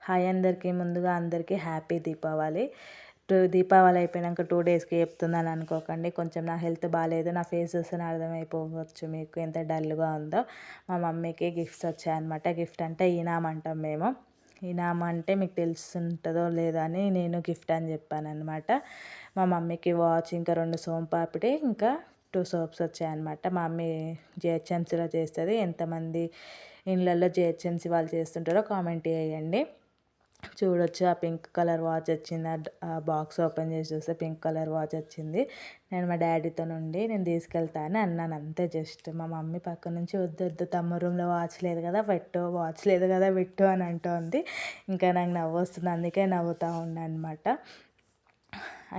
Hi అందరికీ, ముందుగా అందరికీ హ్యాపీ దీపావళి. దీపావళి అయిపోయినాక 2 డేస్కి చెప్తుందని అనుకోకండి. కొంచెం నా హెల్త్ బాగాలేదు, నా ఫేస్ చూస్తేనే అర్థమైపోవచ్చు మీకు ఎంత డల్గా ఉందో. మా మమ్మీకి గిఫ్ట్స్ వచ్చాయన్నమాట. గిఫ్ట్ అంటే ఈనాం అంటాం మేము. ఈనాం అంటే మీకు తెలుసుంటుందో లేదో అని నేను గిఫ్ట్ అని చెప్పానన్నమాట. మా మమ్మీకి వాచ్, ఇంకా 2 సోంపాపిడి, ఇంకా 2 సోప్స్ వచ్చాయన్నమాట. మా మమ్మీ జిహెచ్ఎంసీలో చేస్తుంది. ఎంతమంది ఇళ్ళల్లో జిహెచ్ఎంసీ వాళ్ళు చేస్తుంటారో కామెంట్ చేయండి. చూడొచ్చు, ఆ పింక్ కలర్ వాచ్ వచ్చింది. ఆ బాక్స్ ఓపెన్ చేసి చూస్తే పింక్ కలర్ వాచ్ వచ్చింది. నేను మా డాడీతో నుండి నేను తీసుకెళ్తాను అన్నాను అంతే. జస్ట్ మా మమ్మీ పక్క నుంచి వద్దు వద్దు, తమ్ముడు రూమ్లో వాచ్ లేదు కదా పెట్టు, వాచ్ లేదు కదా పెట్టు అని అంటోంది. ఇంకా నాకు నవ్వు వస్తుంది, అందుకే నవ్వుతూ ఉన్నాను అనమాట.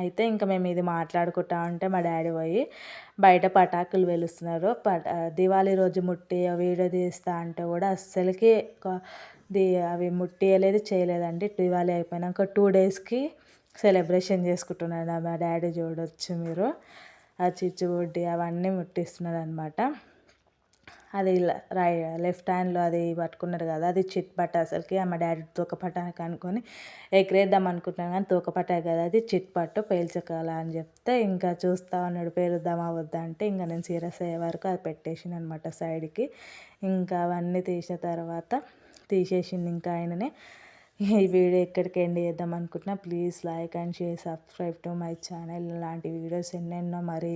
అయితే ఇంకా మేము ఇది మాట్లాడుకుంటా ఉంటే మా డాడీ పోయి బయట పటాకులు వెలుస్తున్నారు. దివాళీ రోజు ముట్టి వీడియో తీస్తా అంటే కూడా అస్సలకి అవి ముట్టియలేదు, చేయలేదండి. దివాళీ అయిపోయినాక 2 డేస్కి సెలబ్రేషన్ చేసుకుంటున్నాడు మా డాడీ. చూడొచ్చు మీరు, ఆ చిచ్చుబుడ్డి అవన్నీ ముట్టిస్తున్నాడు అనమాట. అది లెఫ్ట్ హ్యాండ్లో అది పట్టుకున్నారు కదా, అది చిట్ పట్ట. అసలుకి మా డాడీ తోక పటాకు అనుకొని ఎగరేద్దాం అనుకుంటున్నాను, కానీ తోక పటాకు కదా అది, చిట్ పట్టు పేల్చకాల అని చెప్తే ఇంకా చూస్తూ ఉన్నాడు. పేలుద్దామా వద్దా అంటే ఇంకా నేను సీరియస్ అయ్యే వరకు అది పెట్టేసింది అనమాట సైడ్కి. ఇంకా అవన్నీ తీసిన తర్వాత తీసేసింది ఇంకా ఆయననే. ఈ వీడియో ఎక్కడికి ఎండ్ చేద్దాం అనుకుంటున్నా. Please like and share, subscribe to my channel. ఇలాంటి వీడియోస్ ఎన్నెన్నో మరి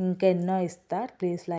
ఇంకెన్నో ఇస్తా. Please like.